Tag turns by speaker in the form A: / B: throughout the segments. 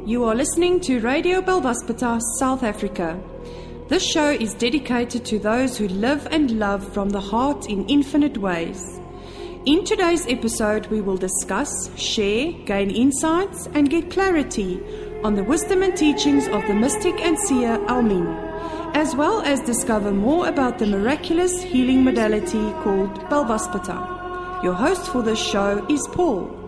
A: You are listening to Radio Belvaspata, South Africa. This show is dedicated to those who live and love from the heart in infinite ways. In today's episode, we will discuss, share, gain insights, and get clarity on the wisdom and teachings of the mystic and seer Almin, as well as discover more about the miraculous healing modality called Belvaspata. Your host for this show is Paul.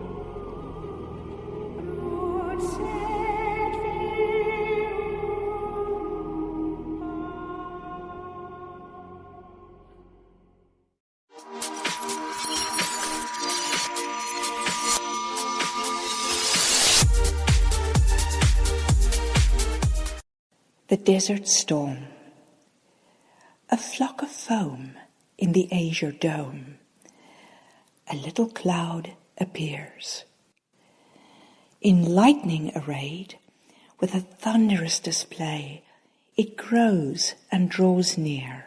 B: The Desert Storm. A flock of foam in the azure dome. A little cloud appears. In lightning arrayed, with a thunderous display, it grows and draws near.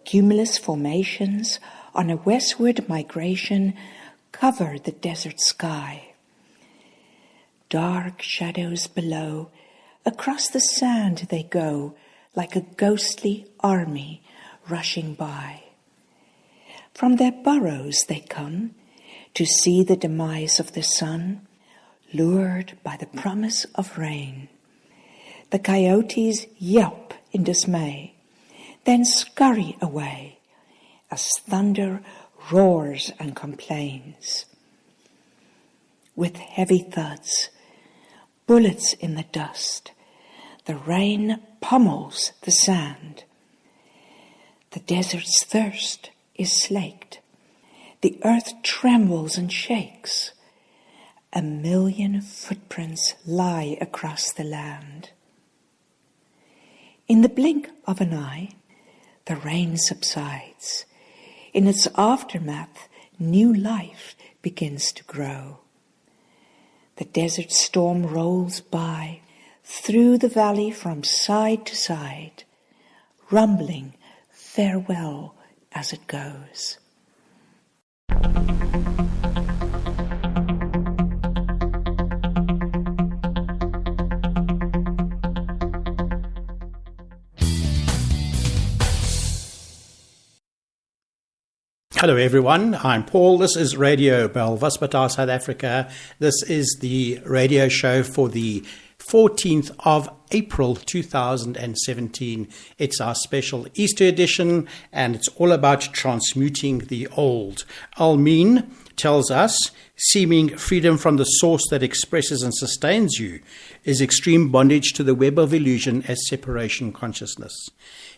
B: Cumulus formations on a westward migration cover the desert sky. Dark shadows below, across the sand they go, like a ghostly army rushing by. From their burrows they come, to see the demise of the sun, lured by the promise of rain. The coyotes yelp in dismay, then scurry away, as thunder roars and complains. With heavy thuds, bullets in the dust, the rain pummels the sand. The desert's thirst is slaked. The earth trembles and shakes. 1,000,000 footprints lie across the land. In the blink of an eye, the rain subsides. In its aftermath, new life begins to grow. The desert storm rolls by, through the valley from side to side, rumbling farewell as it goes.
C: Hello everyone, I'm Paul. This is Radio Belvaspata, South Africa. This is the radio show for the 14th of April 2017. It's our special Easter edition and it's all about transmuting the old. Almin tells us, seeming freedom from the source that expresses and sustains you is extreme bondage to the web of illusion as separation consciousness.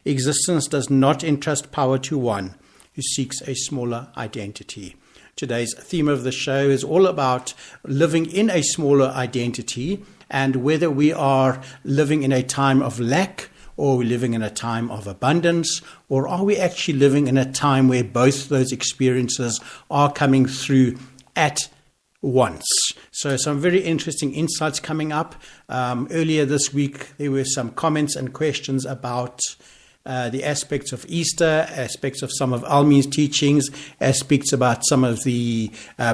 C: Existence does not entrust power to one who seeks a smaller identity. Today's theme of the show is all about living in a smaller identity and whether we are living in a time of lack or we're living in a time of abundance, or are we actually living in a time where both those experiences are coming through at once. So some very interesting insights coming up. Earlier this week, there were some comments and questions about the aspects of Easter, aspects of some of Almin's teachings, aspects about some of the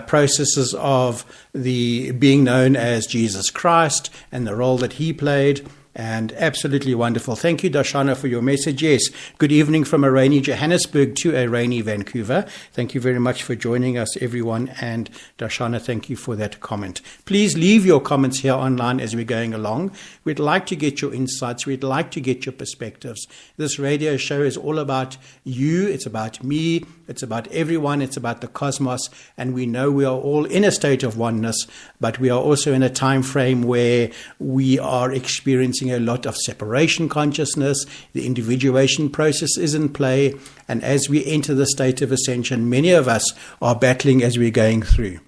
C: processes of the being known as Jesus Christ and the role that he played. And absolutely wonderful. Thank you, Darshana, for your message. Yes, good evening from a rainy Johannesburg to a rainy Vancouver. Thank you very much for joining us, everyone. And Darshana, thank you for that comment. Please leave your comments here online as we're going along. We'd like to get your insights. We'd like to get your perspectives. This radio show is all about you. It's about me. It's about everyone. It's about the cosmos. And we know we are all in a state of oneness, but we are also in a time frame where we are experiencing a lot of separation consciousness. The individuation process is in play. And as we enter the state of ascension, many of us are battling as we're going through.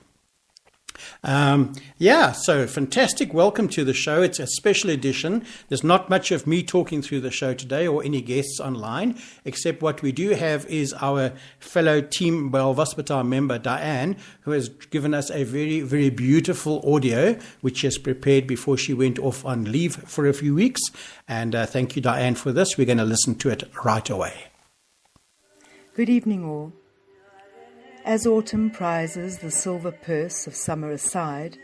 C: So fantastic. Welcome to the show. It's a special edition. There's not much of me talking through the show today or any guests online, except what we do have is our fellow Team Belvaspata member, Diane, who has given us a very, very beautiful audio, which she has prepared before she went off on leave for a few weeks. And thank you, Diane, for this. We're going to listen to it right away.
D: Good evening, all. As autumn prizes the silver purse of summer aside,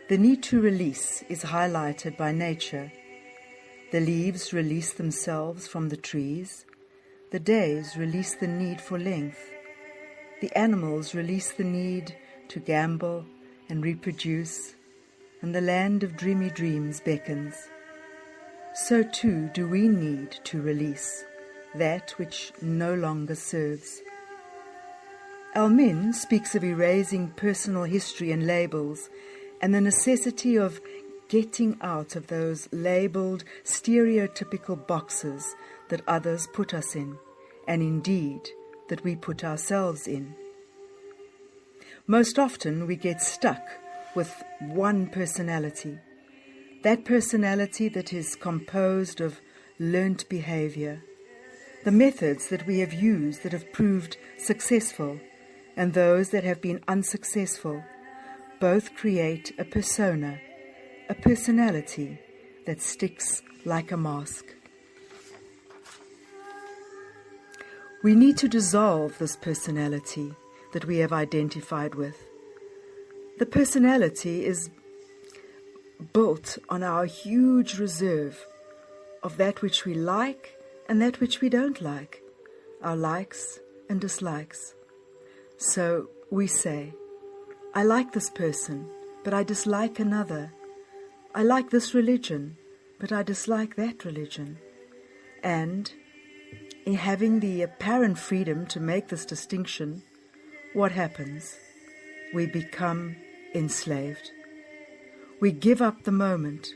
D: The need to release is highlighted by nature. The leaves release themselves from the trees. The days release the need for length. The animals release the need to gamble and reproduce, and the land of dreamy dreams beckons. So too do we need to release that which no longer serves. Al-Min speaks of erasing personal history and labels, and the necessity of getting out of those labelled stereotypical boxes that others put us in, and indeed that we put ourselves in. Most often we get stuck with one personality, that personality that is composed of learnt behaviour, the methods that we have used that have proved successful, and those that have been unsuccessful. Both create a persona, a personality that sticks like a mask. We need to dissolve this personality that we have identified with. The personality is built on our huge reserve of that which we like and that which we don't like, our likes and dislikes. So we say, I like this person, but I dislike another. I like this religion, but I dislike that religion. And in having the apparent freedom to make this distinction, what happens? We become enslaved. We give up the moment,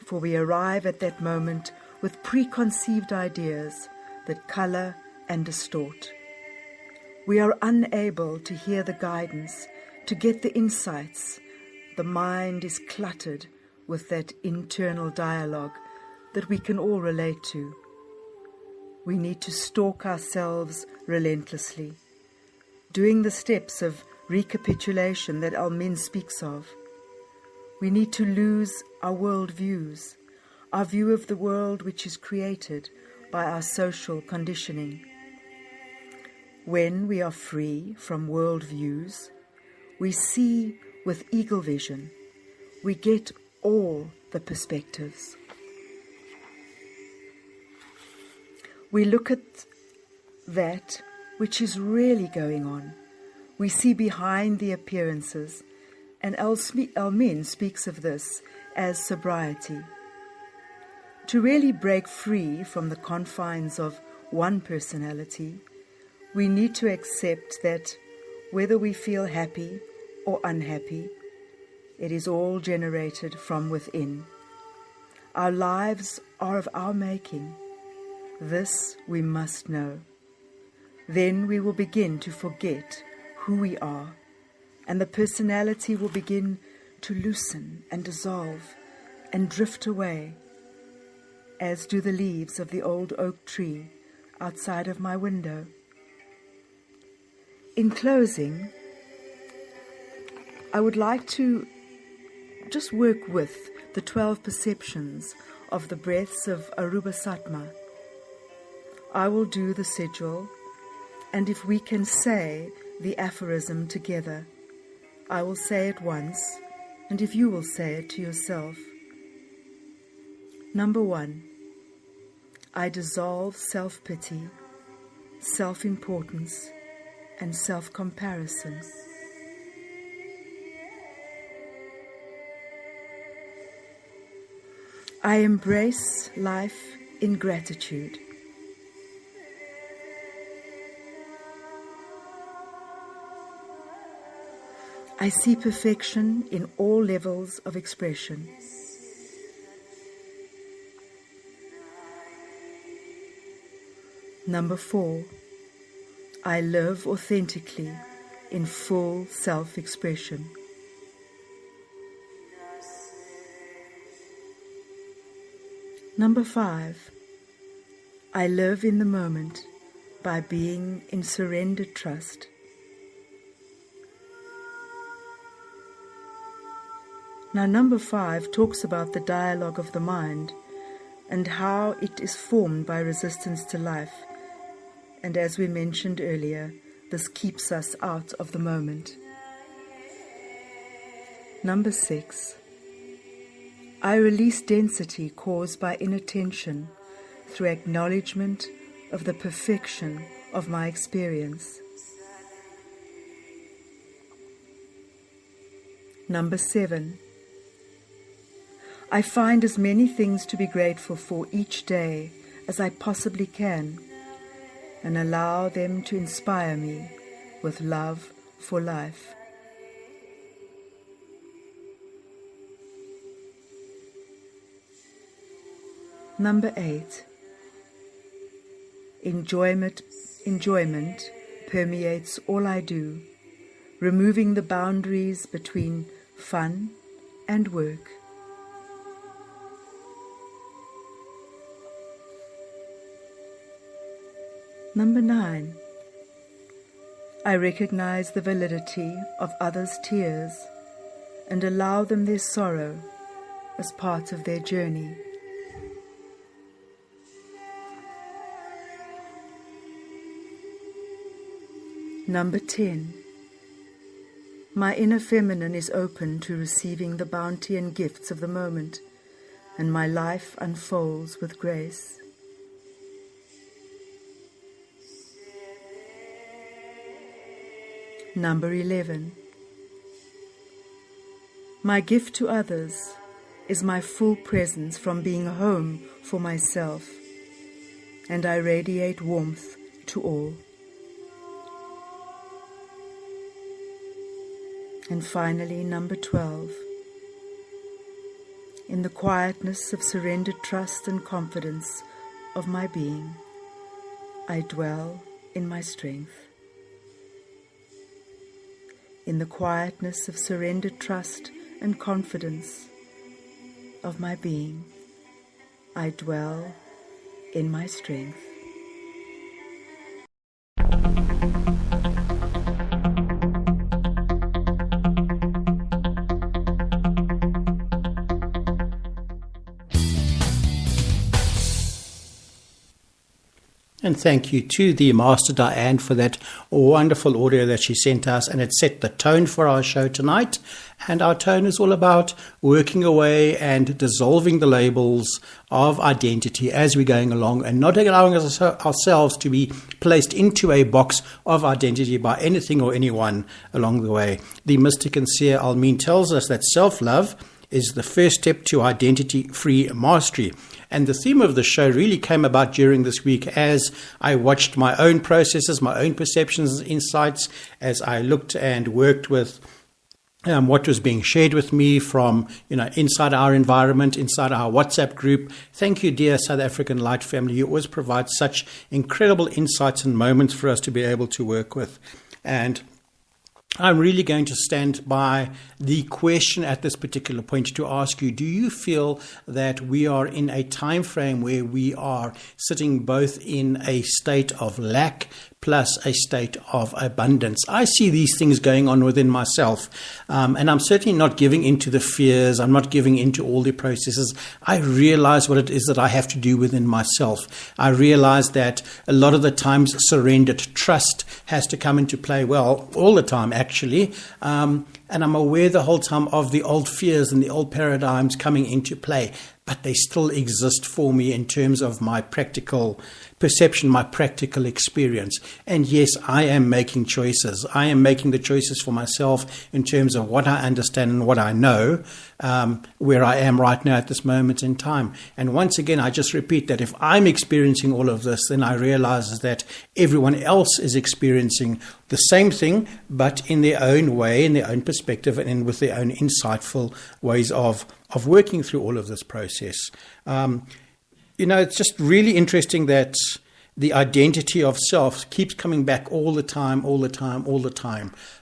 D: for we arrive at that moment with preconceived ideas that colour and distort. We are unable to hear the guidance, to get the insights. The mind is cluttered with that internal dialogue that we can all relate to. We need to stalk ourselves relentlessly, doing the steps of recapitulation that Al-Min speaks of. We need to lose our world views, our view of the world which is created by our social conditioning. When we are free from world views, we see with eagle vision. We get all the perspectives. We look at that which is really going on. We see behind the appearances, and Al-Min speaks of this as sobriety. To really break free from the confines of one personality, we need to accept that whether we feel happy or unhappy, it is all generated from within. Our lives are of our making. This we must know. Then we will begin to forget who we are, and the personality will begin to loosen and dissolve and drift away, as do the leaves of the old oak tree outside of my window. In closing, I would like to just work with the 12 perceptions of the breaths of Aruba Satma. I will do the sigil, and if we can say the aphorism together, I will say it once, and if you will say it to yourself. Number 1, I dissolve self-pity, self-importance, and self-comparison. I embrace life in gratitude. I see perfection in all levels of expression. Number 4, I live authentically in full self-expression. Number 5, I live in the moment by being in surrendered trust. Now, number 5 talks about the dialogue of the mind and how it is formed by resistance to life. And as we mentioned earlier, this keeps us out of the moment. Number 6. I release density caused by inattention through acknowledgement of the perfection of my experience. Number 7. I find as many things to be grateful for each day as I possibly can, and allow them to inspire me with love for life. Number 8. Enjoyment permeates all I do, removing the boundaries between fun and work. Number 9. I recognize the validity of others' tears and allow them their sorrow as part of their journey. Number 10. My inner feminine is open to receiving the bounty and gifts of the moment, and my life unfolds with grace. Number 11. My gift to others is my full presence from being home for myself, and I radiate warmth to all. And finally, number 12. In the quietness of surrendered trust and confidence of my being, I dwell in my strength. In the quietness of surrendered trust and confidence of my being, I dwell in my strength.
C: And thank you to the Master Diane for that wonderful audio that she sent us, and it set the tone for our show tonight. And our tone is all about working away and dissolving the labels of identity as we're going along, and not allowing ourselves to be placed into a box of identity by anything or anyone along the way. The mystic and seer Almeen tells us that self-love is the first step to identity-free mastery. And the theme of the show really came about during this week as I watched my own processes, my own perceptions and insights, as I looked and worked with what was being shared with me from, inside our environment, inside our WhatsApp group. Thank you, dear South African Light family. You always provide such incredible insights and moments for us to be able to work with. And I'm really going to stand by the question at this particular point to ask you, do you feel that we are in a time frame where we are sitting both in a state of lack plus a state of abundance? I see these things going on within myself, and I'm certainly not giving into the fears. I'm not giving into all the processes. I realize what it is that I have to do within myself. I realize that a lot of the times surrendered trust has to come into play, well, all the time actually, and I'm aware the whole time of the old fears and the old paradigms coming into play, but they still exist for me in terms of my practical perception, my practical experience. And yes, I am making choices. I am making the choices for myself in terms of what I understand and what I know, where I am right now at this moment in time. And once again, I just repeat that if I'm experiencing all of this, then I realize that everyone else is experiencing the same thing, but in their own way, in their own perspective, and with their own insightful ways of working through all of this process. It's just really interesting that the identity of self keeps coming back all the time.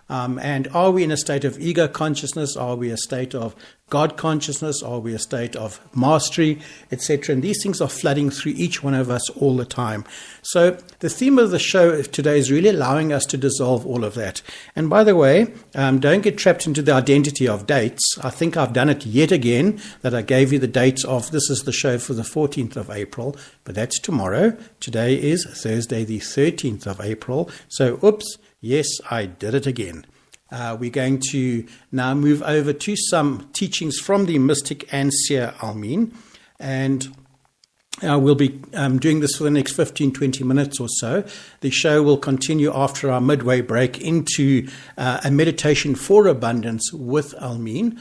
C: And are we in a state of ego consciousness? Are we a state of God consciousness? Are we a state of mastery, etc.? And these things are flooding through each one of us all the time. So the theme of the show today is really allowing us to dissolve all of that. And by the way, don't get trapped into the identity of dates. I think I've done it yet again, that I gave you the dates of, this is the show for the 14th of April, but that's tomorrow. Today is Thursday, the 13th of April. So, oops. Yes, I did it again. We're going to now move over to some teachings from the mystic and seer Almin. And we'll be doing this for the next 15-20 minutes or so. The show will continue after our midway break into a meditation for abundance with Almin.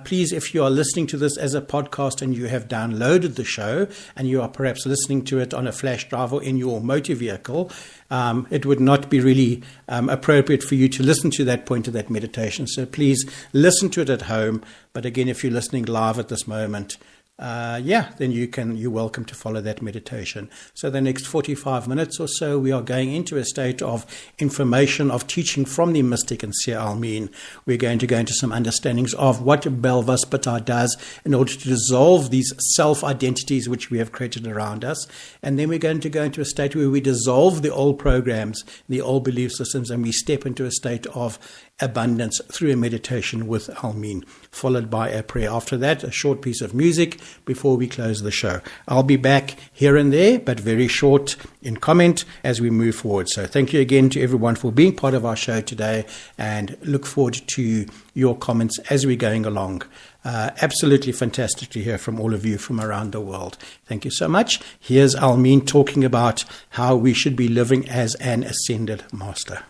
C: Please, if you are listening to this as a podcast and you have downloaded the show and you are perhaps listening to it on a flash drive or in your motor vehicle, it would not be really appropriate for you to listen to that point of that meditation. So please listen to it at home. But again, if you're listening live at this moment, then you're welcome to follow that meditation. So the next 45 minutes or so, we are going into a state of information, of teaching from the mystic and seer Almin. We're going to go into some understandings of what Belvaspata does in order to dissolve these self-identities which we have created around us. And then we're going to go into a state where we dissolve the old programs, the old belief systems, and we step into a state of abundance through a meditation with Almin, followed by a prayer. After that, a short piece of music before we close the show. I'll be back here and there, but very short in comment as we move forward. So thank you again to everyone for being part of our show today, and look forward to your comments as we're going along. Absolutely fantastic to hear from all of you from around the world. Thank you so much. Here's Almin talking about how we should be living as an ascended master.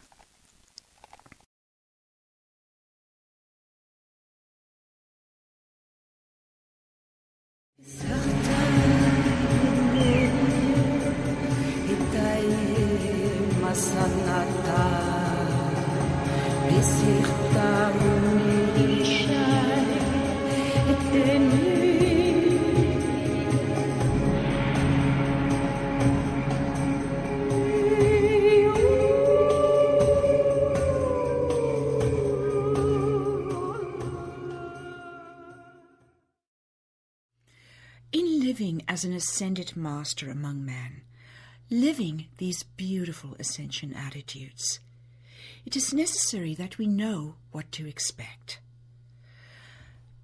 B: In living as an ascended master among men, living these beautiful ascension attitudes, it is necessary that we know what to expect.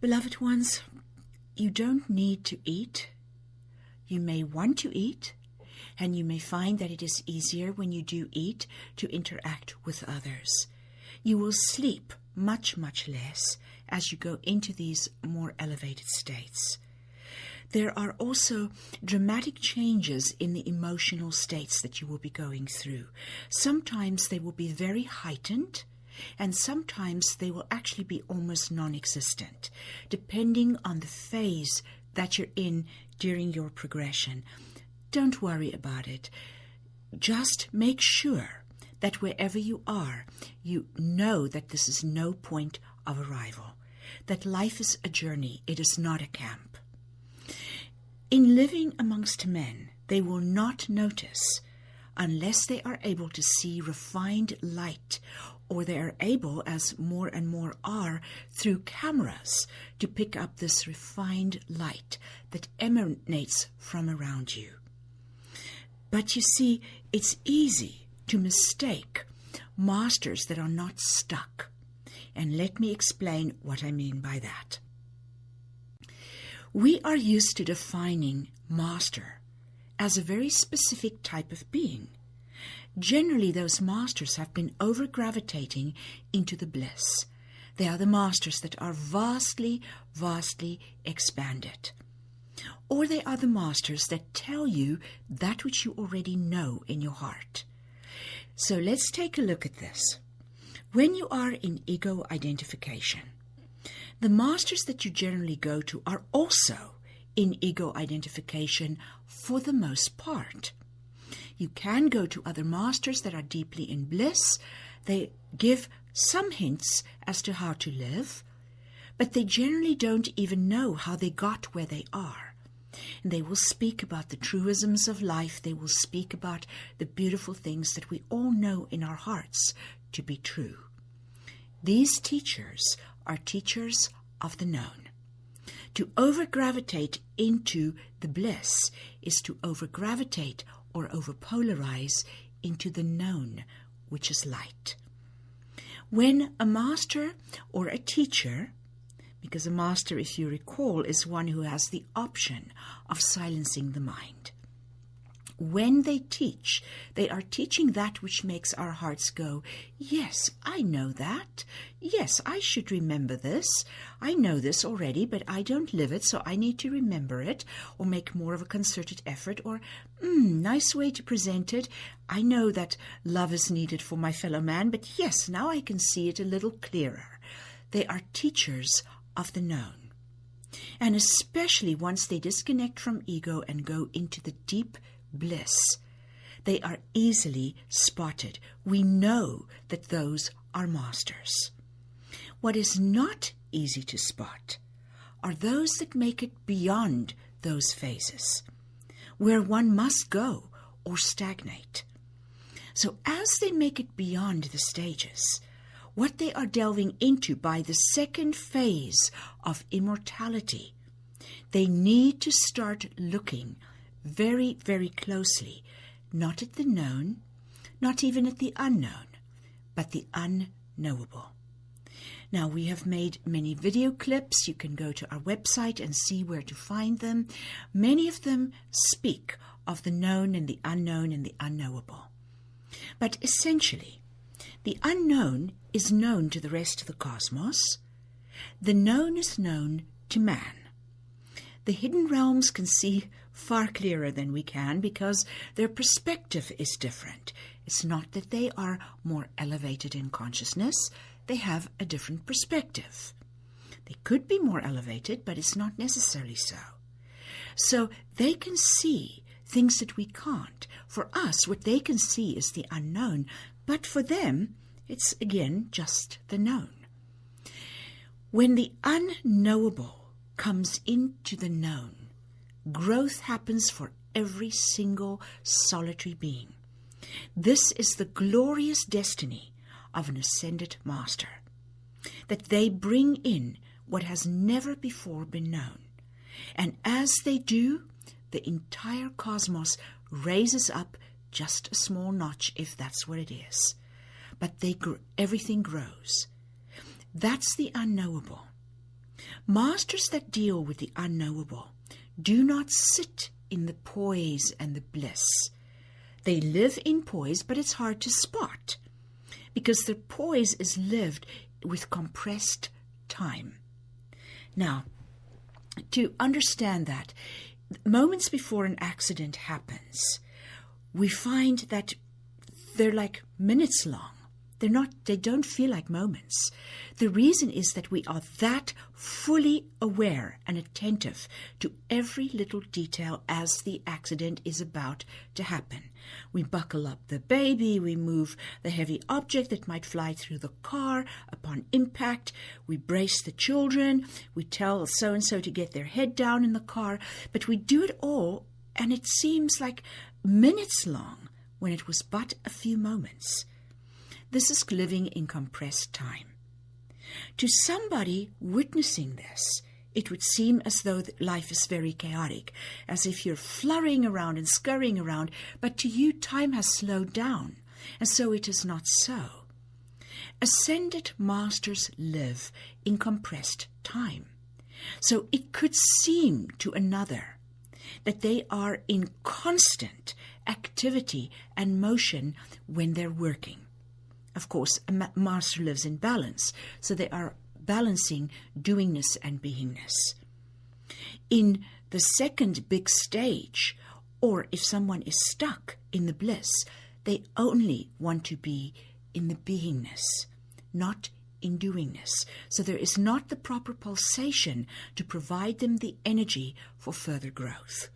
B: Beloved ones, you don't need to eat. You may want to eat, and you may find that it is easier when you do eat to interact with others. You will sleep much, much less as you go into these more elevated states. There are also dramatic changes in the emotional states that you will be going through. Sometimes they will be very heightened, and sometimes they will actually be almost non-existent, depending on the phase that you're in during your progression. Don't worry about it. Just make sure that wherever you are, you know that this is no point of arrival, that life is a journey, it is not a camp. In living amongst men, they will not notice unless they are able to see refined light, or they are able, as more and more are, through cameras, to pick up this refined light that emanates from around you. But you see, it's easy to mistake masters that are not stuck. And let me explain what I mean by that. We are used to defining master as a very specific type of being. Generally, those masters have been over-gravitating into the bliss. They are the masters that are vastly, vastly expanded. Or they are the masters that tell you that which you already know in your heart. So let's take a look at this. When you are in ego identification, the masters that you generally go to are also in ego identification for the most part. You can go to other masters that are deeply in bliss. They give some hints as to how to live, but they generally don't even know how they got where they are. And they will speak about the truisms of life. They will speak about the beautiful things that we all know in our hearts to be true. These teachers are teachers of the known. To over-gravitate into the bliss is to over-gravitate or over-polarize into the known, which is light. When a master or a teacher, because a master, if you recall, is one who has the option of silencing the mind. When they teach, they are teaching that which makes our hearts go, yes, I know that. Yes, I should remember this. I know this already, but I don't live it, so I need to remember it or make more of a concerted effort or, nice way to present it. I know that love is needed for my fellow man, but yes, now I can see it a little clearer. They are teachers of the known. And especially once they disconnect from ego and go into the deep bliss, they are easily spotted. We know that those are masters. What is not easy to spot are those that make it beyond those phases, where one must go or stagnate. So as they make it beyond the stages, what they are delving into by the second phase of immortality, they need to start looking very, very closely, not at the known, not even at the unknown, but the unknowable. Now, we have made many video clips. You can go to our website and see where to find them. Many of them speak of the known and the unknowable. But essentially, the unknown is known to the rest of the cosmos. The known is known to man. The hidden realms can see far clearer than we can because their perspective is different. It's not that they are more elevated in consciousness. They have a different perspective. They could be more elevated, but it's not necessarily so. So they can see things that we can't. For us, what they can see is the unknown, but for them, it's again just the known. When the unknowable comes into the known, growth happens for every single solitary being. This is the glorious destiny of an ascended master, that they bring in what has never before been known. And as they do, the entire cosmos raises up just a small notch, if that's what it is. But everything grows. That's the unknowable. Masters that deal with the unknowable do not sit in the poise and the bliss. They live in poise, but it's hard to spot because their poise is lived with compressed time. Now, to understand that, moments before an accident happens, we find that they're like minutes long. They don't feel like moments. The reason is that we are that fully aware and attentive to every little detail as the accident is about to happen. We buckle up the baby, we move the heavy object that might fly through the car upon impact, we brace the children, we tell so-and-so to get their head down in the car, but we do it all and it seems like minutes long when it was but a few moments. This is living in compressed time. To somebody witnessing this, it would seem as though life is very chaotic, as if you're flurrying around and scurrying around, but to you time has slowed down, and so it is not so. Ascended masters live in compressed time. So it could seem to another that they are in constant activity and motion when they're working. Of course, a master lives in balance, so they are balancing doingness and beingness. In the second big stage, or if someone is stuck in the bliss, they only want to be in the beingness, not in doingness. So there is not the proper pulsation to provide them the energy for further growth.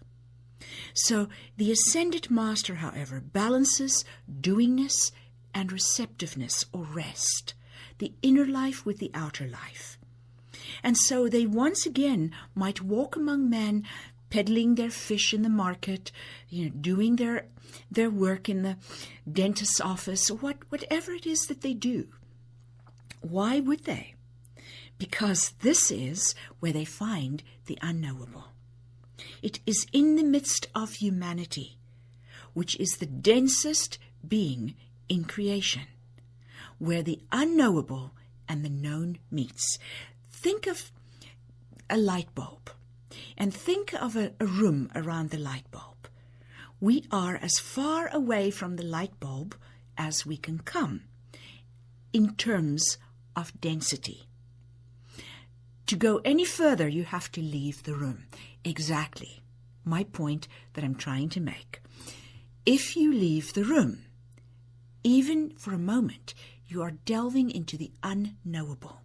B: So the ascended master, however, balances doingness and receptiveness or rest, the inner life with the outer life. And so they once again might walk among men, peddling their fish in the market, doing their work in the dentist's office, or whatever it is that they do. Why would they? Because this is where they find the unknowable. It is in the midst of humanity, which is the densest being in creation, where the unknowable and the known meets. Think of a light bulb and think of a room around the light bulb. We are as far away from the light bulb as we can come in terms of density. To go any further, you have to leave the room. Exactly my point that I'm trying to make. If you leave the room, even for a moment, you are delving into the unknowable.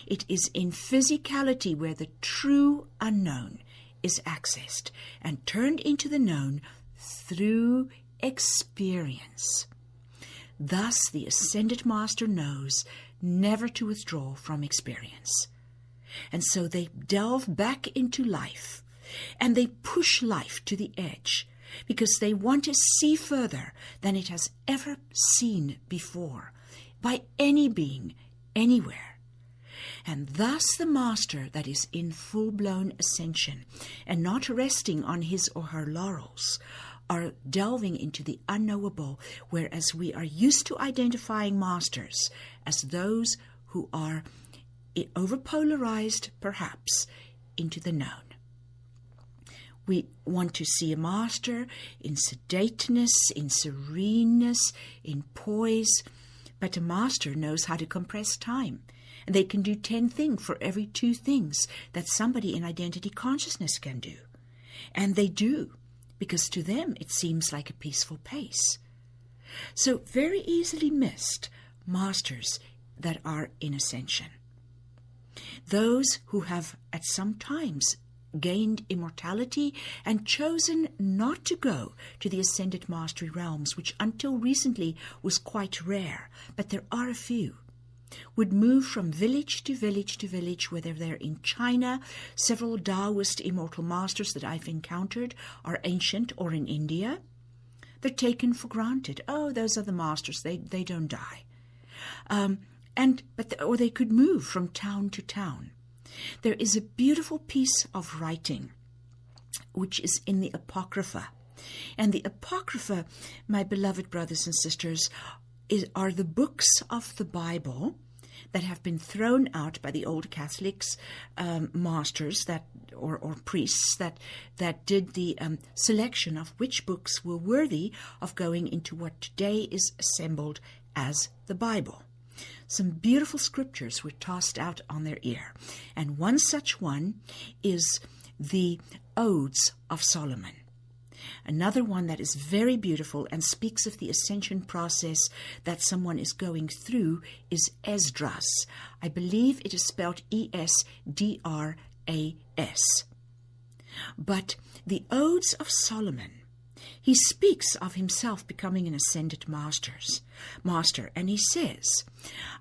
B: It is in physicality where the true unknown is accessed and turned into the known through experience. Thus, the Ascended Master knows never to withdraw from experience. And so they delve back into life, and they push life to the edge, because they want to see further than it has ever seen before, by any being, anywhere. And thus the Master that is in full-blown ascension, and not resting on his or her laurels, are delving into the unknowable, whereas we are used to identifying masters as those who are overpolarized, perhaps, into the known. We want to see a master in sedateness, in sereneness, in poise, but a master knows how to compress time, and they can do 10 things for every 2 things that somebody in identity consciousness can do. And they do, because to them it seems like a peaceful pace. So very easily missed masters that are in ascension. Those who have at some times gained immortality and chosen not to go to the ascended mastery realms, which until recently was quite rare, but there are a few, would move from village to village to village, whether they're in China. Several Taoist immortal masters that I've encountered are ancient, or in India. They're taken for granted. Oh, those are the masters. They don't die. Or they could move from town to town. There is a beautiful piece of writing which is in the Apocrypha. And the Apocrypha, my beloved brothers and sisters, are the books of the Bible that have been thrown out by the old Catholics, masters or priests that did the selection of which books were worthy of going into what today is assembled as the Bible. Some beautiful scriptures were tossed out on their ear, and one such one is the Odes of Solomon. Another one that is very beautiful and speaks of the ascension process that someone is going through is Esdras. I believe it is spelled Esdras. But the Odes of Solomon, he speaks of himself becoming an ascended master, and he says,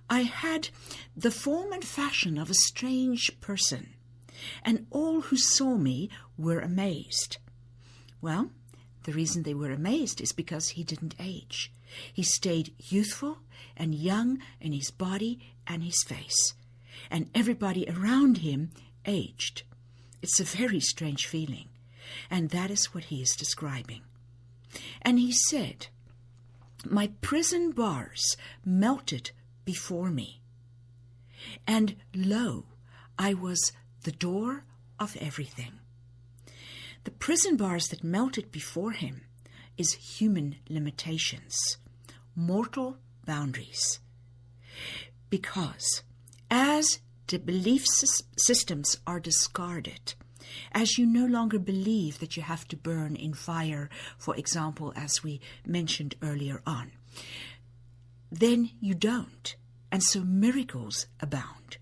B: I had the form and fashion of a strange person, and all who saw me were amazed. Well, the reason they were amazed is because he didn't age. He stayed youthful and young in his body and his face, and everybody around him aged. It's a very strange feeling, and that is what he is describing. And he said, my prison bars melted before me, and lo, I was the door of everything. The prison bars that melted before him is human limitations, mortal boundaries. Because as the belief systems are discarded, as you no longer believe that you have to burn in fire, for example, as we mentioned earlier on, then you don't. And so miracles abound.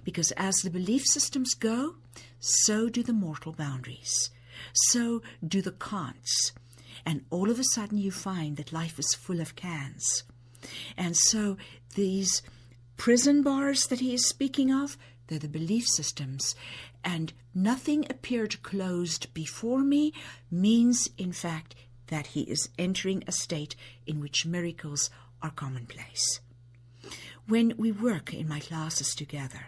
B: Because as the belief systems go, so do the mortal boundaries. So do the Kants. And all of a sudden you find that life is full of cans. And so these prison bars that he is speaking of, they're the belief systems. And nothing appeared closed before me means, in fact, that he is entering a state in which miracles are commonplace. When we work in my classes together,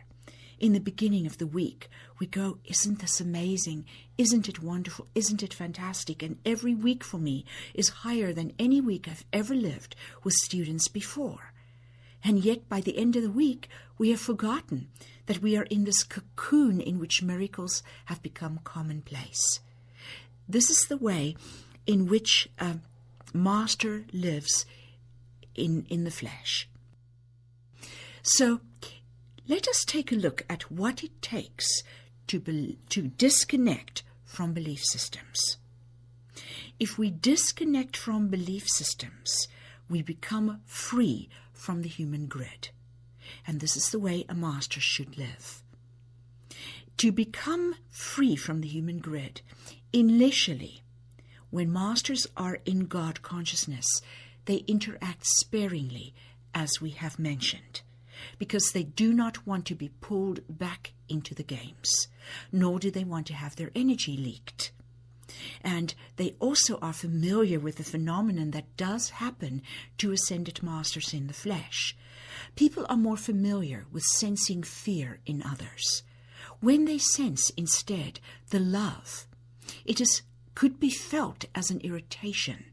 B: in the beginning of the week, we go, isn't this amazing? Isn't it wonderful? Isn't it fantastic? And every week for me is higher than any week I've ever lived with students before. And yet by the end of the week, we have forgotten that we are in this cocoon in which miracles have become commonplace. This is the way in which a master lives in the flesh. So let us take a look at what it takes to disconnect from belief systems. If we disconnect from belief systems, we become free from the human grid. And this is the way a master should live. To become free from the human grid, initially, when masters are in God consciousness, they interact sparingly, as we have mentioned, because they do not want to be pulled back into the games, nor do they want to have their energy leaked. And they also are familiar with the phenomenon that does happen to ascended masters in the flesh. People are more familiar with sensing fear in others. When they sense instead the love, it could be felt as an irritation.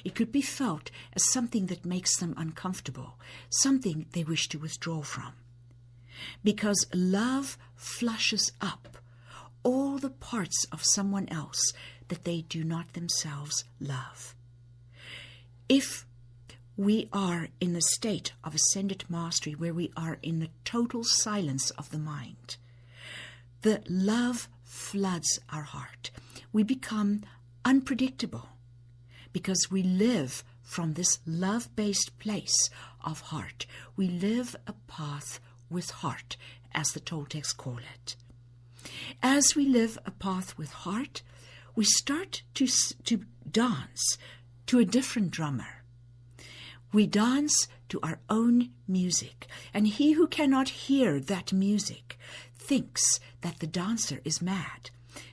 B: It could be felt as something that makes them uncomfortable, something they wish to withdraw from. Because love flushes up all the parts of someone else that they do not themselves love. If we are in the state of ascended mastery where we are in the total silence of the mind, the love floods our heart. We become unpredictable because we live from this love-based place of heart. We live a path with heart, as the Toltecs call it. As we live a path with heart, we start to dance to a different drummer. We dance to our own music, and he who cannot hear that music thinks that the dancer is mad.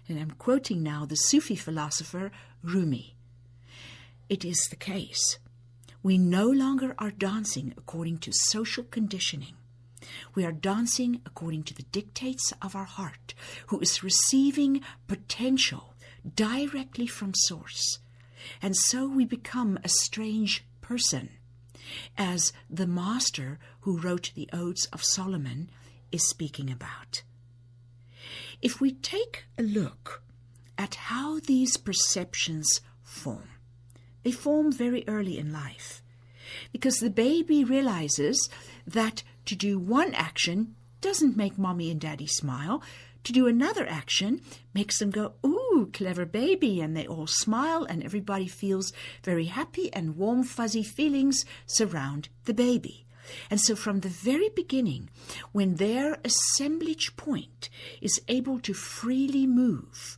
B: And I'm quoting now the Sufi philosopher Rumi. It is the case. We no longer are dancing according to social conditioning. We are dancing according to the dictates of our heart, who is receiving potential directly from Source. And so we become a strange person, as the master who wrote the Odes of Solomon is speaking about. If we take a look at how these perceptions form, they form very early in life, because the baby realizes that to do one action doesn't make mommy and daddy smile. To do another action makes them go, ooh, clever baby, and they all smile, and everybody feels very happy, and warm, fuzzy feelings surround the baby. And so from the very beginning, when their assemblage point is able to freely move,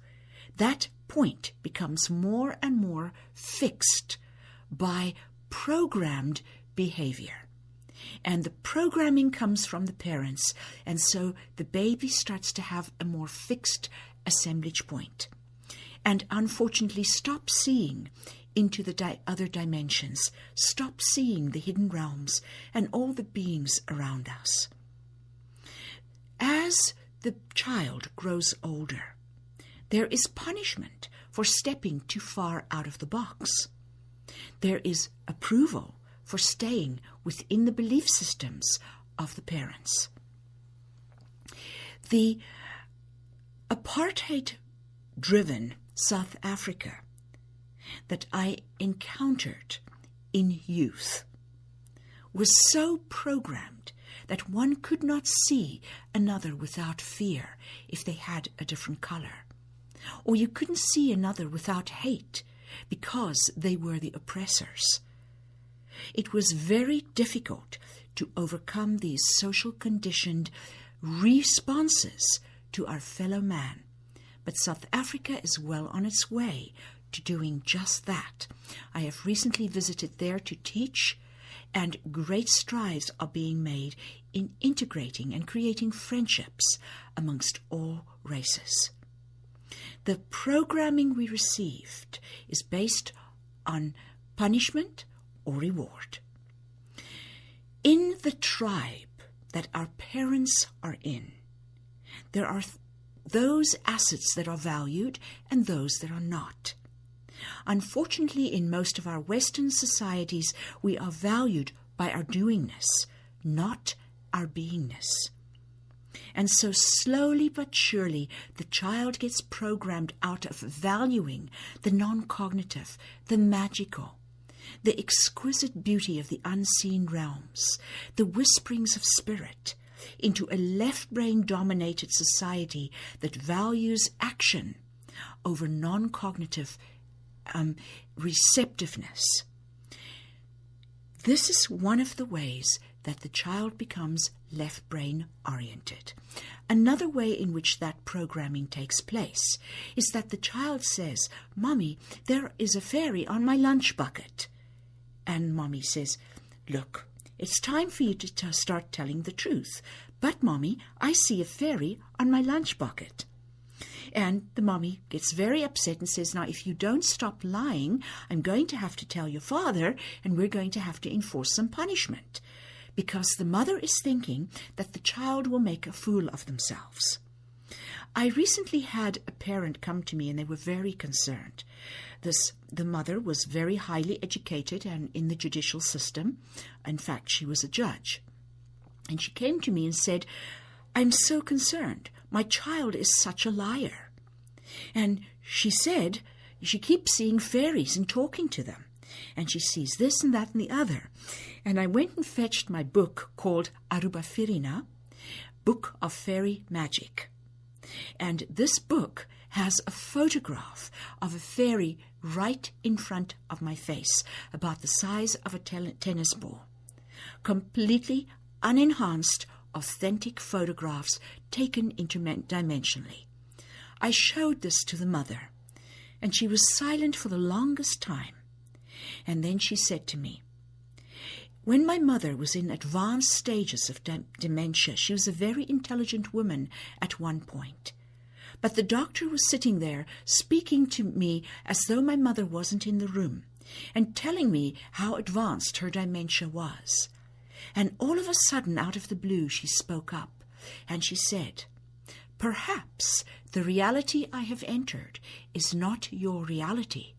B: that point becomes more and more fixed by programmed behavior. And the programming comes from the parents, and so the baby starts to have a more fixed assemblage point, and unfortunately stop seeing into the other dimensions, stop seeing the hidden realms and all the beings around us. As the child grows older, there is punishment for stepping too far out of the box. There is approval for staying within the belief systems of the parents. The apartheid-driven South Africa that I encountered in youth was so programmed that one could not see another without fear if they had a different color. Or you couldn't see another without hate because they were the oppressors. It was very difficult to overcome these social conditioned responses to our fellow man. But South Africa is well on its way to doing just that. I have recently visited there to teach, and great strides are being made in integrating and creating friendships amongst all races. The programming we received is based on punishment or reward. In the tribe that our parents are in, there are those assets that are valued and those that are not. Unfortunately, in most of our Western societies, we are valued by our doingness, not our beingness. And so slowly but surely, the child gets programmed out of valuing the non-cognitive, the magical, the exquisite beauty of the unseen realms, the whisperings of spirit, into a left-brain-dominated society that values action over non-cognitive receptiveness. This is one of the ways that the child becomes left-brain oriented. Another way in which that programming takes place is that the child says, "Mommy, there is a fairy on my lunch bucket." And Mommy says, "Look, it's time for you to start telling the truth. But Mommy, I see a fairy on my lunch bucket." And the mommy gets very upset and says, "Now, if you don't stop lying, I'm going to have to tell your father, and we're going to have to enforce some punishment." Because the mother is thinking that the child will make a fool of themselves. I recently had a parent come to me, and they were very concerned. The mother was very highly educated and in the judicial system. In fact, she was a judge. And she came to me and said, "I'm so concerned. My child is such a liar." And she said she keeps seeing fairies and talking to them. And she sees this and that and the other. And I went and fetched my book called Arubafirina, Book of Fairy Magic. And this book has a photograph of a fairy right in front of my face, about the size of a tennis ball. Completely unenhanced, authentic photographs taken interdimensionally. I showed this to the mother, and she was silent for the longest time. And then she said to me, "When my mother was in advanced stages of dementia, she was a very intelligent woman at one point. But the doctor was sitting there speaking to me as though my mother wasn't in the room, and telling me how advanced her dementia was. And all of a sudden, out of the blue, she spoke up, and she said, 'Perhaps the reality I have entered is not your reality,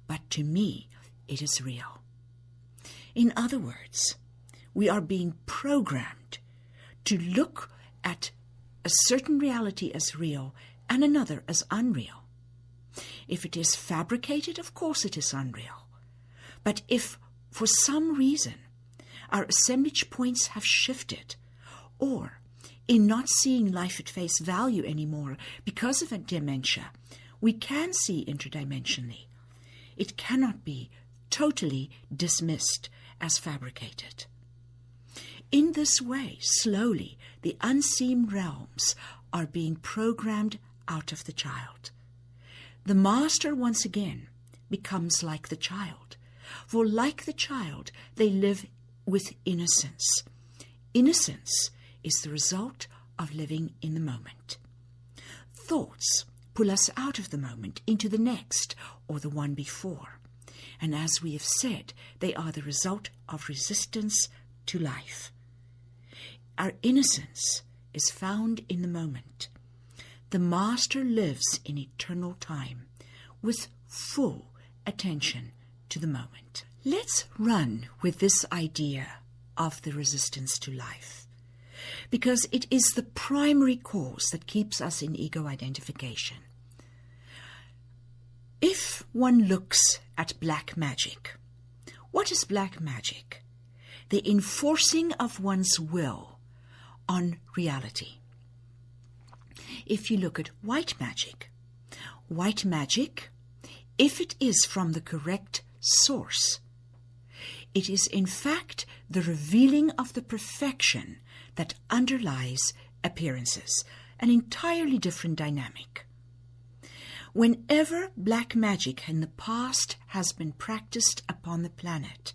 B: but to me it is real.' In other words, we are being programmed to look at a certain reality as real and another as unreal. If it is fabricated, of course it is unreal. But if, for some reason, our assemblage points have shifted, or in not seeing life at face value anymore because of a dementia, we can see interdimensionally. It cannot be totally dismissed as fabricated. In this way, slowly, the unseen realms are being programmed out of the child. The master, once again, becomes like the child. For like the child, they live with innocence. Innocence is the result of living in the moment. Thoughts pull us out of the moment into the next or the one before. And as we have said, they are the result of resistance to life. Our innocence is found in the moment. The master lives in eternal time with full attention to the moment. Let's run with this idea of the resistance to life, because it is the primary cause that keeps us in ego identification. If one looks at black magic, what is black magic? The enforcing of one's will on reality. If you look at white magic, if it is from the correct source, it is in fact the revealing of the perfection that underlies appearances, an entirely different dynamic. Whenever black magic in the past has been practiced upon the planet,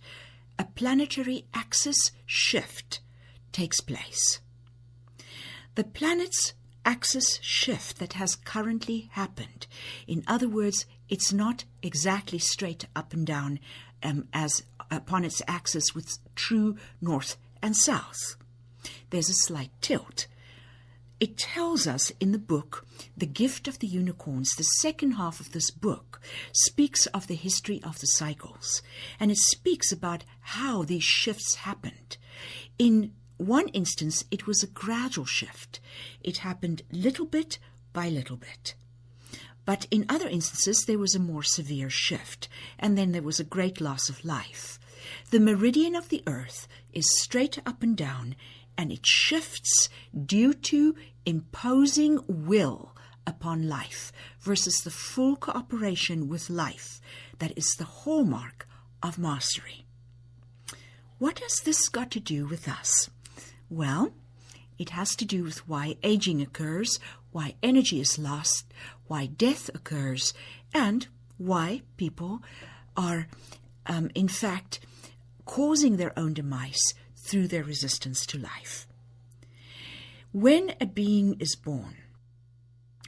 B: a planetary axis shift takes place. The planet's axis shift that has currently happened, in other words, it's not exactly straight up and down as upon its axis with true north and south. There's a slight tilt. It tells us in the book, The Gift of the Unicorns, the second half of this book speaks of the history of the cycles, and it speaks about how these shifts happened. In one instance, it was a gradual shift. It happened little bit by little bit. But in other instances, there was a more severe shift, and then there was a great loss of life. The meridian of the earth is straight up and down, and it shifts due to imposing will upon life versus the full cooperation with life that is the hallmark of mastery. What has this got to do with us? Well, it has to do with why aging occurs, why energy is lost, why death occurs, and why people are, in fact, causing their own demise through their resistance to life. When a being is born,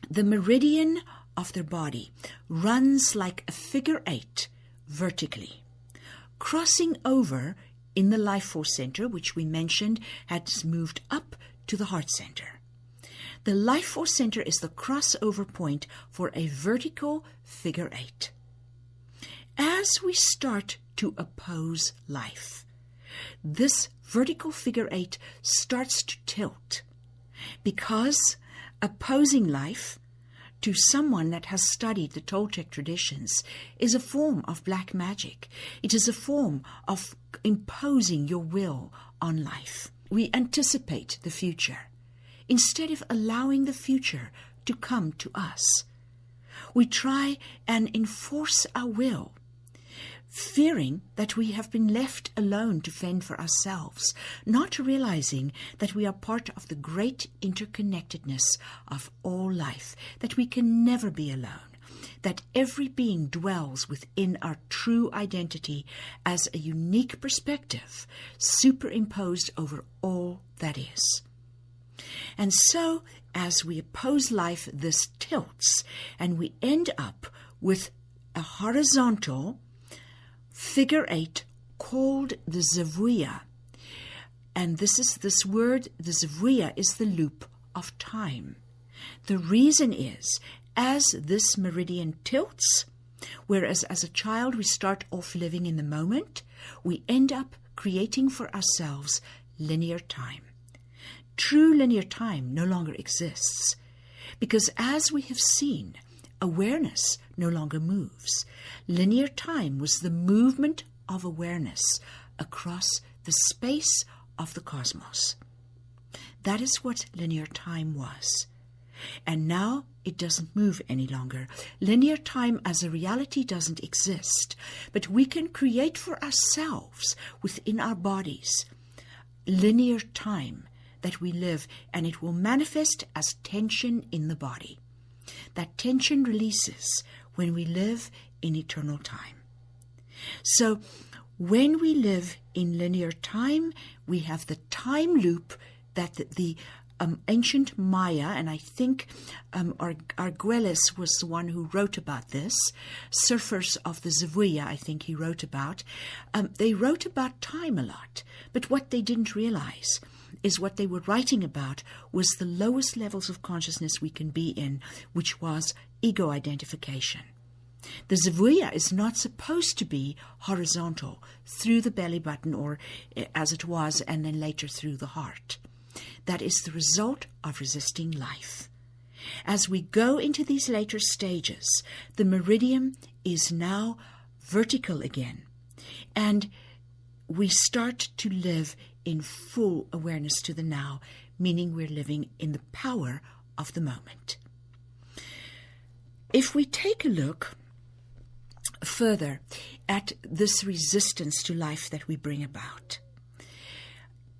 B: the meridian of their body runs like a figure 8 vertically, crossing over in the life force center, which we mentioned has moved up to the heart center. The life force center is the crossover point for a vertical figure 8. As we start to oppose life, this vertical figure 8 starts to tilt, because opposing life to someone that has studied the Toltec traditions is a form of black magic. It is a form of imposing your will on life. We anticipate the future instead of allowing the future to come to us. We try and enforce our will, fearing that we have been left alone to fend for ourselves, not realizing that we are part of the great interconnectedness of all life, that we can never be alone, that every being dwells within our true identity as a unique perspective superimposed over all that is. And so, as we oppose life, this tilts, and we end up with a horizontal figure 8 called the Zavuya. And this word, the Zavuya, is the loop of time. The reason is, as this meridian tilts, whereas as a child we start off living in the moment, we end up creating for ourselves linear time. True linear time no longer exists, because as we have seen, awareness no longer moves. Linear time was the movement of awareness across the space of the cosmos. That is what linear time was. And now it doesn't move any longer. Linear time as a reality doesn't exist, but we can create for ourselves within our bodies linear time that we live, and it will manifest as tension in the body. That tension releases when we live in eternal time. So when we live in linear time, we have the time loop that the ancient Maya, and I think Arguelles was the one who wrote about this, Surfers of the Zavuya, I think he wrote about. They wrote about time a lot, but what they didn't realize is what they were writing about was the lowest levels of consciousness we can be in, which was ego identification. The Zavuya is not supposed to be horizontal through the belly button, or as it was, and then later through the heart. That is the result of resisting life. As we go into these later stages, the meridian is now vertical again, and we start to live in full awareness to the now, meaning we're living in the power of the moment. If we take a look further at this resistance to life that we bring about,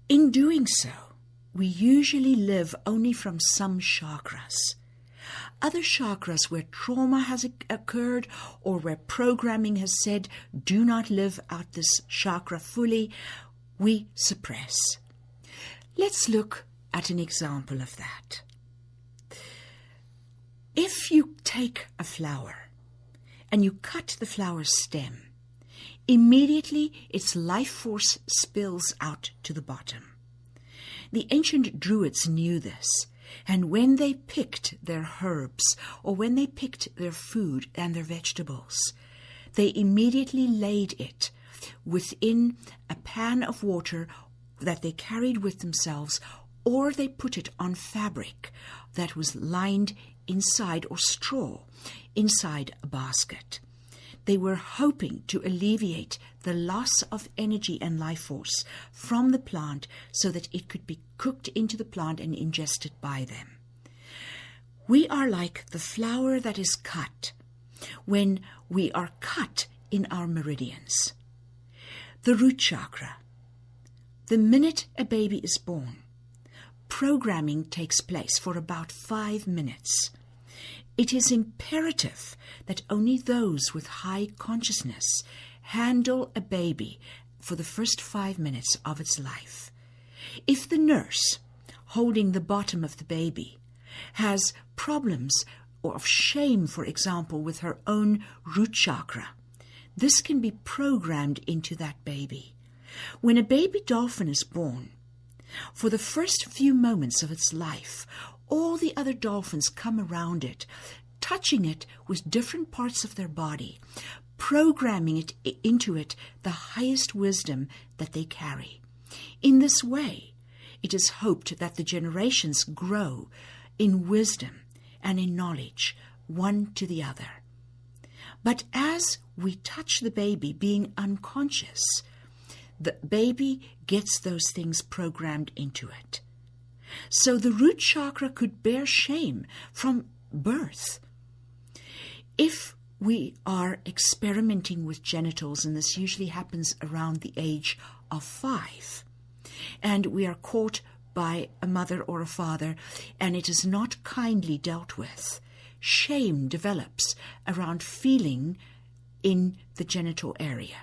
B: in doing so, we usually live only from some chakras. Other chakras where trauma has occurred or where programming has said, do not live out this chakra fully, we suppress. Let's look at an example of that. If you take a flower and you cut the flower's stem, immediately its life force spills out to the bottom. The ancient Druids knew this, and when they picked their herbs or when they picked their food and their vegetables, they immediately laid it within a pan of water that they carried with themselves, or they put it on fabric that was lined inside, or straw inside a basket. They were hoping to alleviate the loss of energy and life force from the plant so that it could be cooked into the plant and ingested by them. We are like the flower that is cut when we are cut in our meridians. The root chakra. The minute a baby is born, programming takes place for about 5 minutes. It is imperative that only those with high consciousness handle a baby for the first 5 minutes of its life. If the nurse holding the bottom of the baby has problems or of shame, for example, with her own root chakra, this can be programmed into that baby. When a baby dolphin is born, for the first few moments of its life, all the other dolphins come around it, touching it with different parts of their body, programming it into it the highest wisdom that they carry. In this way, it is hoped that the generations grow in wisdom and in knowledge, one to the other. But as we touch the baby being unconscious, the baby gets those things programmed into it. So the root chakra could bear shame from birth. If we are experimenting with genitals, and this usually happens around the age of 5, and we are caught by a mother or a father, and it is not kindly dealt with, shame develops around feeling in the genital area.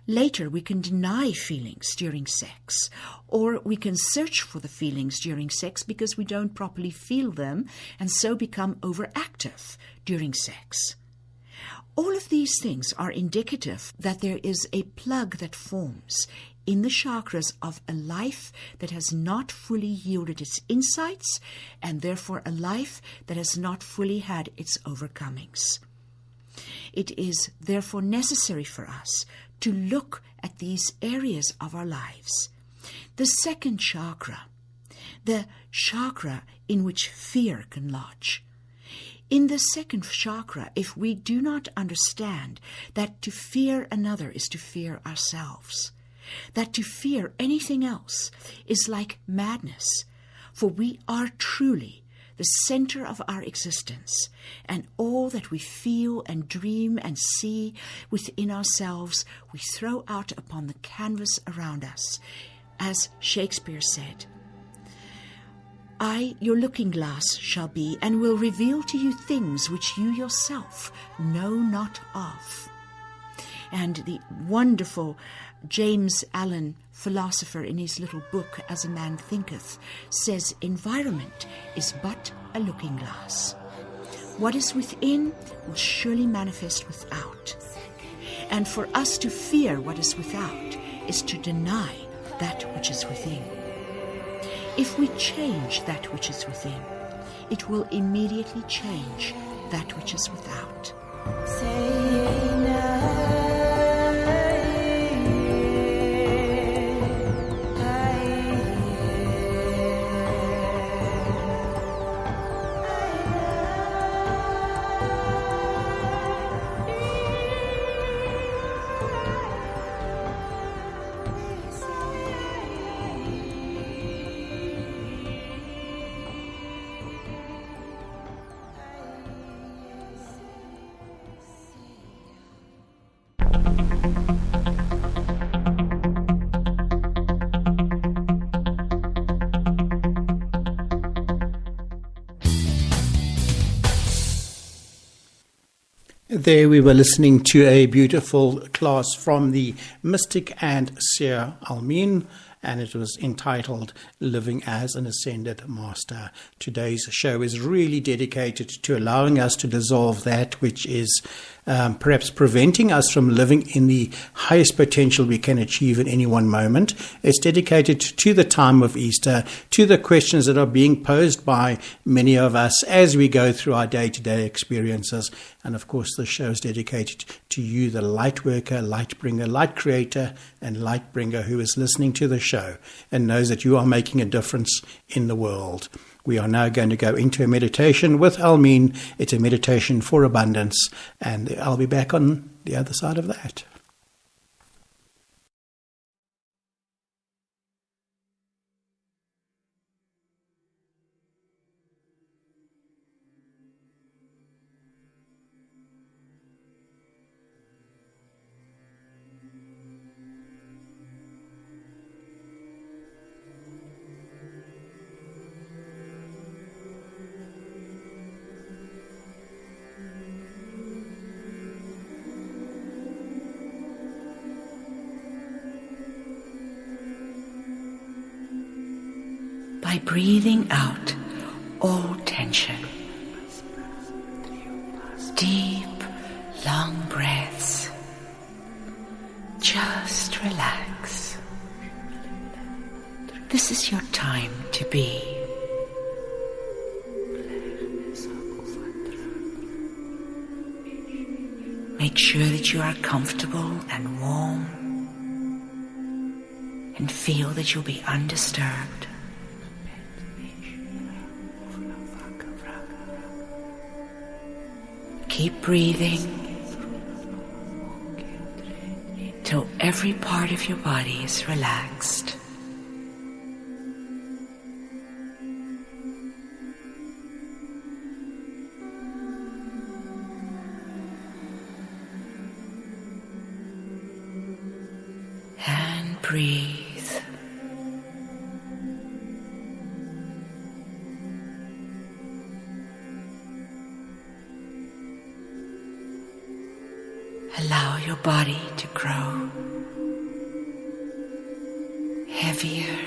B: Later, we can deny feelings during sex, or we can search for the feelings during sex because we don't properly feel them and so become overactive during sex. All of these things are indicative that there is a plug that forms in the chakras of a life that has not fully yielded its insights, and therefore a life that has not fully had its overcomings. It is therefore necessary for us to look at these areas of our lives. The second chakra, the chakra in which fear can lodge. In the second chakra, if we do not understand that to fear another is to fear ourselves, that to fear anything else is like madness, for we are truly the center of our existence, and all that we feel and dream and see within ourselves we throw out upon the canvas around us. As Shakespeare said, I, your looking glass, shall be, and will reveal to you things which you yourself know not of. And the wonderful James Allen, philosopher, in his little book, As a Man Thinketh, says environment is but a looking glass. What is within will surely manifest without. And for us to fear what is without is to deny that which is within. If we change that which is within, it will immediately change that which is without.
C: There we were listening to a beautiful class from the Mystic and Seer Almin, and it was entitled Living as an Ascended Master. Today's show is really dedicated to allowing us to dissolve that which is perhaps preventing us from living in the highest potential we can achieve in any one moment. It's dedicated to the time of Easter, to the questions that are being posed by many of us as we go through our day-to-day experiences. And of course, this show is dedicated to you, the light worker, light bringer, light creator, and light bringer who is listening to the show and knows that you are making a difference in the world. We are now going to go into a meditation with Almeen. It's a meditation for abundance, and I'll be back on the other side of that.
B: By breathing out all tension, deep, long breaths, just relax. This is your time to be. Make sure that you are comfortable and warm, and feel that you'll be undisturbed. Keep breathing till every part of your body is relaxed. And breathe. Allow your body to grow heavier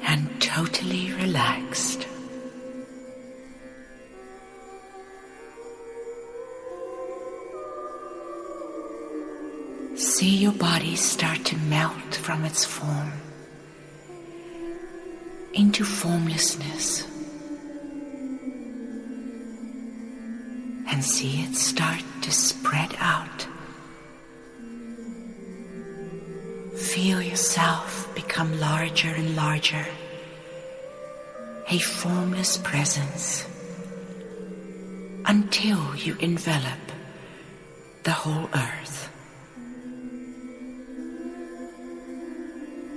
B: and totally relaxed. See your body start to melt from its form into formlessness, and see it start to spread out. Feel yourself become larger and larger, a formless presence, until you envelop the whole earth.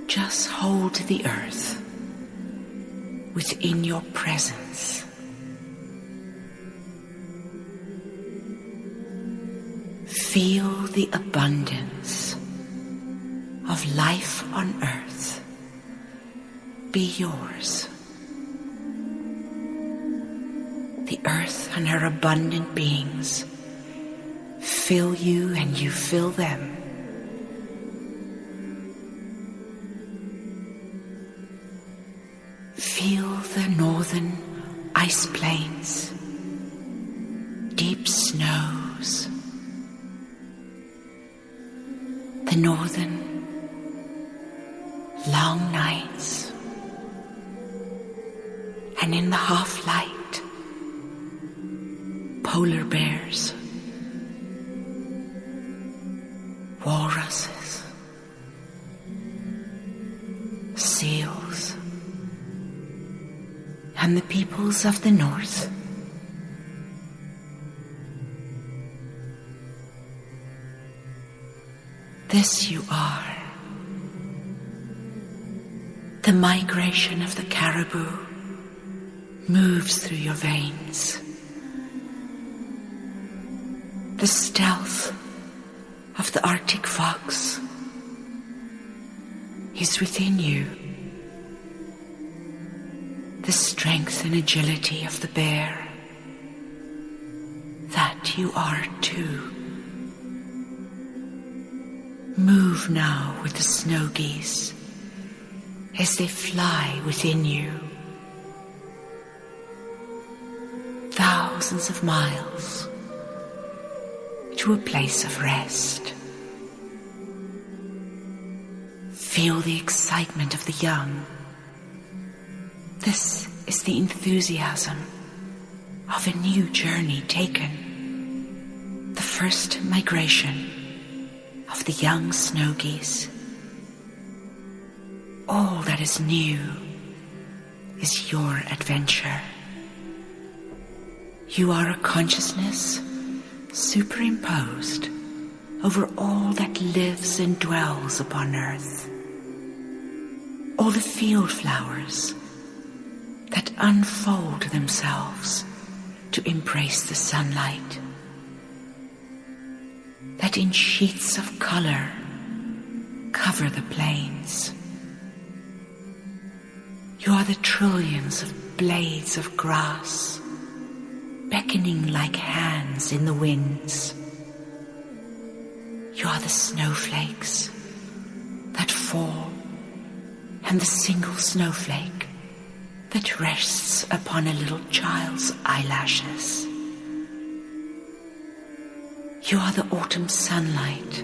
B: Just hold the earth within your presence. Feel the abundance of life on earth be yours. The earth and her abundant beings fill you and you fill them. Feel the northern ice plains, deep snows, the northern long nights, and in the half-light, polar bears, walruses, seals, and the peoples of the north. This you are. The migration of the caribou moves through your veins. The stealth of the Arctic fox is within you. The strength and agility of the bear, that you are too. Move now with the snow geese as they fly within you. Thousands of miles to a place of rest. Feel the excitement of the young. This is the enthusiasm of a new journey taken. first migration of the young snow geese. All that is new is your adventure. You are a consciousness superimposed over all that lives and dwells upon earth. All the field flowers that unfold themselves to embrace the sunlight, that in sheets of color cover the plains. You are the trillions of blades of grass beckoning like hands in the winds. You are the snowflakes that fall, and the single snowflake that rests upon a little child's eyelashes. You are the autumn sunlight,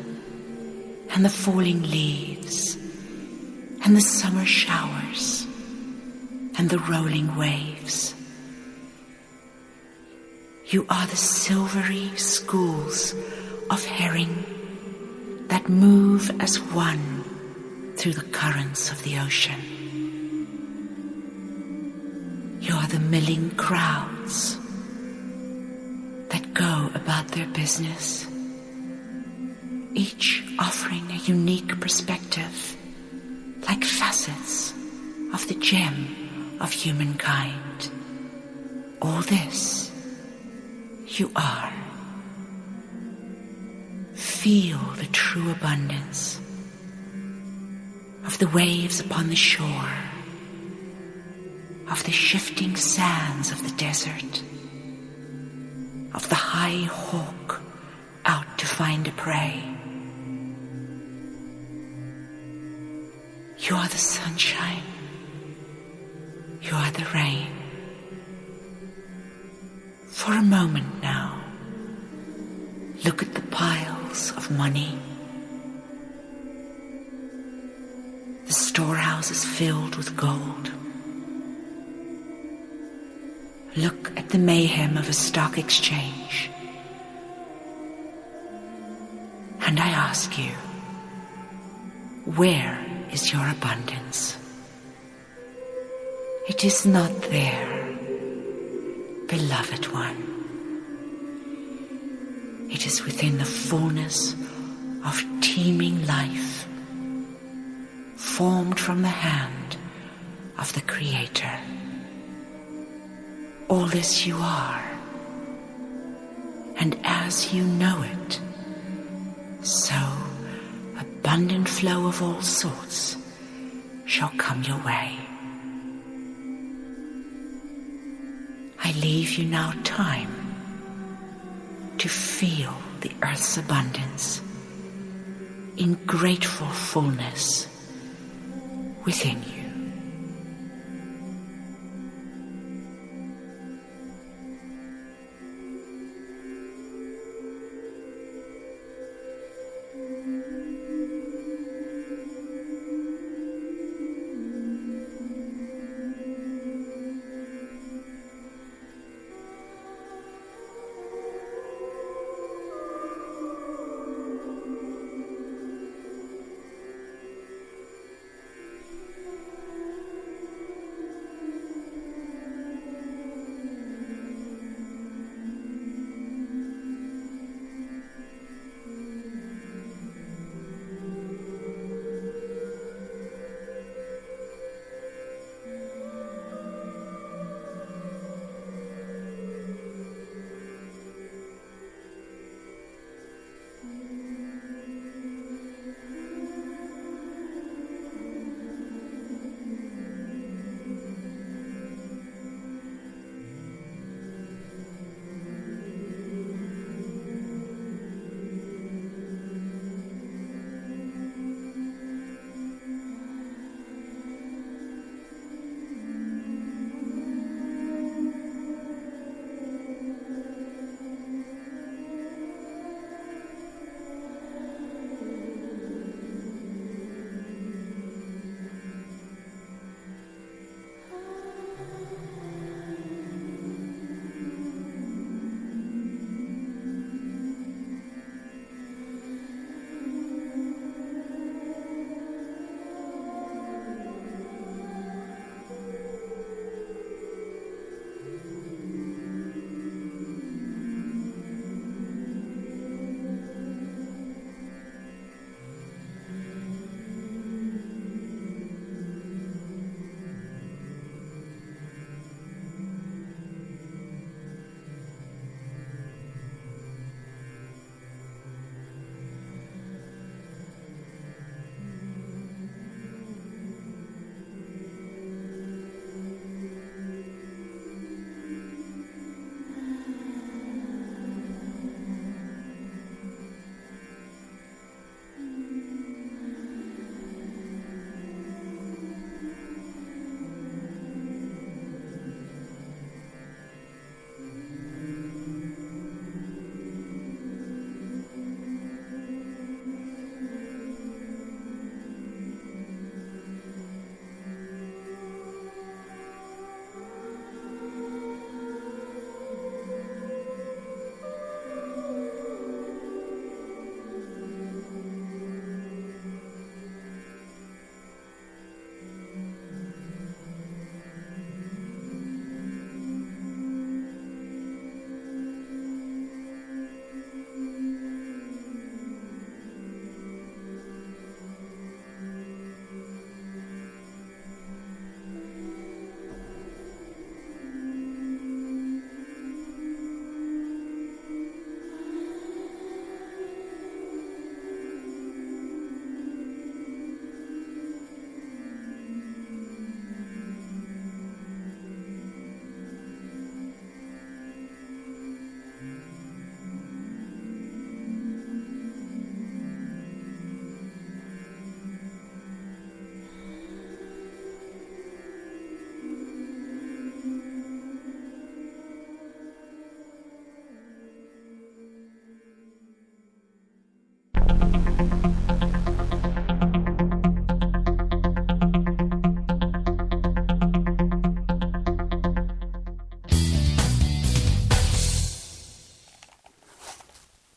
B: and the falling leaves, and the summer showers, and the rolling waves. You are the silvery schools of herring that move as one through the currents of the ocean. You are the milling crowds that go about their business, each offering a unique perspective, like facets of the gem of humankind. All this you are. Feel the true abundance of the waves upon the shore, of the shifting sands of the desert, of the high hawk out to find a prey. You are the sunshine. You are the rain. For a moment now, look at the piles of money, the storehouses filled with gold. Look at the mayhem of a stock exchange. And I ask you, where is your abundance? It is not there, beloved one. It is within the fullness of teeming life, formed from the hand of the Creator. All this you are, and as you know it, so abundant flow of all sorts shall come your way. I leave you now time to feel the earth's abundance in grateful fullness within you.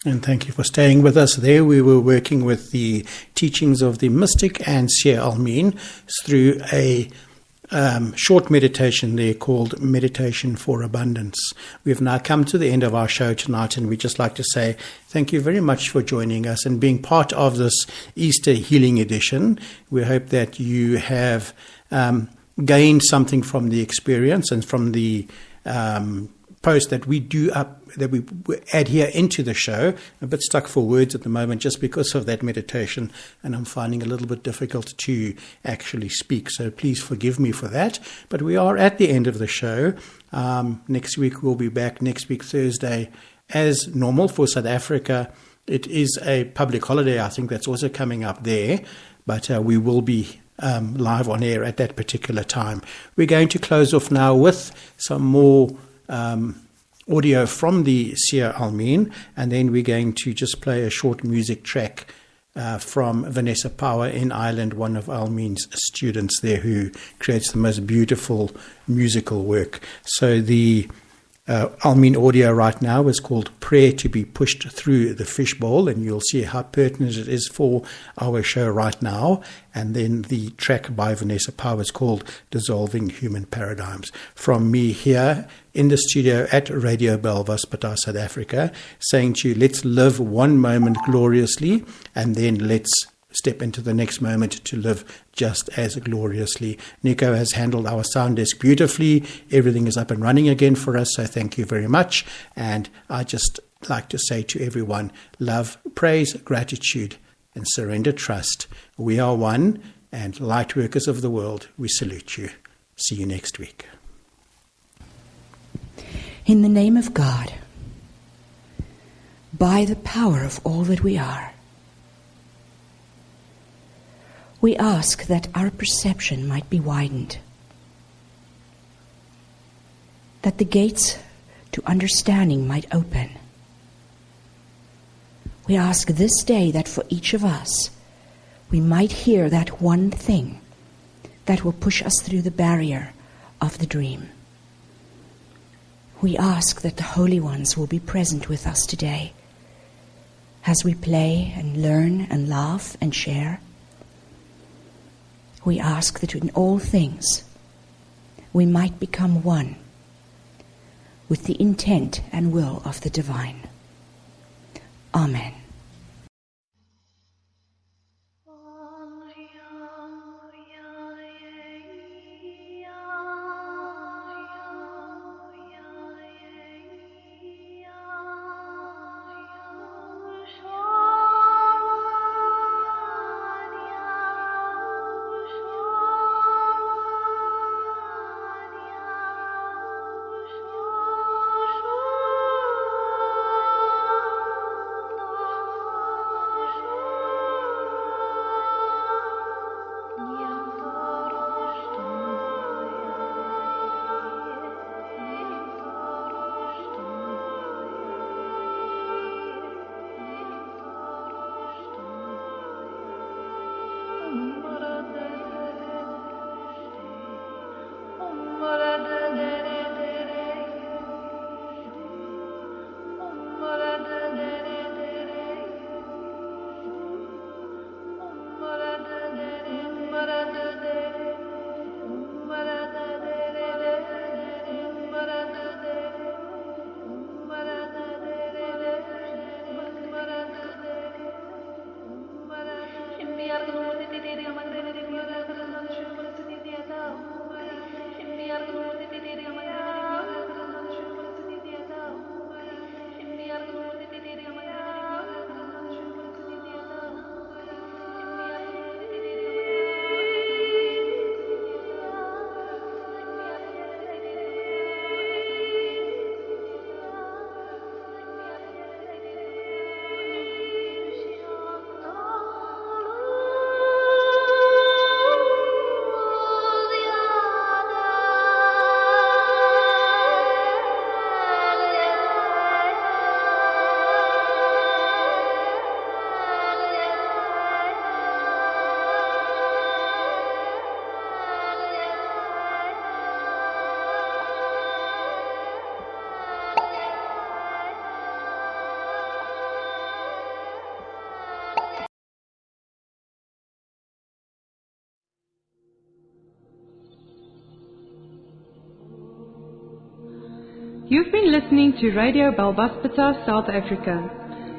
C: And thank you for staying with us there. We were working with the teachings of the mystic and Seer Almin through a short meditation there called Meditation for Abundance. We have now come to the end of our show tonight, and we'd just like to say thank you very much for joining us and being part of this Easter Healing Edition. We hope that you have gained something from the experience and from the post that we do up, that we add here into the show. I'm a bit stuck for words at the moment just because of that meditation, and I'm finding it a little bit difficult to actually speak, so please forgive me for that. But we are at the end of the show. Next week we'll be back, next week Thursday, as normal for South Africa. It is a public holiday, I think that's also coming up there, but we will be live on air at that particular time. We're going to close off now with some more audio from the Seer Almin, and then we're going to just play a short music track from Vanessa Power in Ireland, one of Almin's students there who creates the most beautiful musical work. So the Almin audio right now is called Prayer to be Pushed Through the Fishbowl, and you'll see how pertinent it is for our show right now. And then the track by Vanessa Power is called Dissolving Human Paradigms. From me here in the studio at Radio Belvaspatar, South Africa, saying to you, let's live one moment gloriously, and then let's step into the next moment to live just as gloriously. Nico has handled our sound desk beautifully. Everything is up and running again for us, so thank you very much. And I just like to say to everyone, love, praise, gratitude, and surrender trust. We are one, and light workers of the world, we salute you. See you next week.
B: In the name of God, by the power of all that we are, we ask that our perception might be widened, that the gates to understanding might open. We ask this day that for each of us, we might hear that one thing that will push us through the barrier of the dream. We ask that the Holy Ones will be present with us today as we play and learn and laugh and share. We ask that in all things we might become one with the intent and will of the divine. Amen.
A: You've been listening to Radio Balvaspatar, South Africa.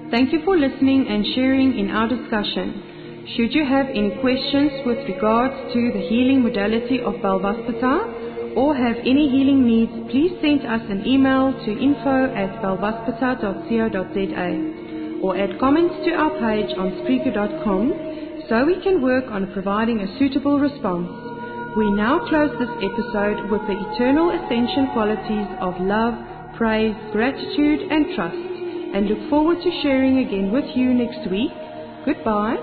A: Thank you for listening and sharing in our discussion. Should you have any questions with regards to the healing modality of Balvaspatar or have any healing needs, please send us an email to info@balvaspatar.co.za or add comments to our page on Spreaker.com so we can work on providing a suitable response. We now close this episode with the eternal ascension qualities of love, praise, gratitude and trust, and look forward to sharing again with you next week. Goodbye.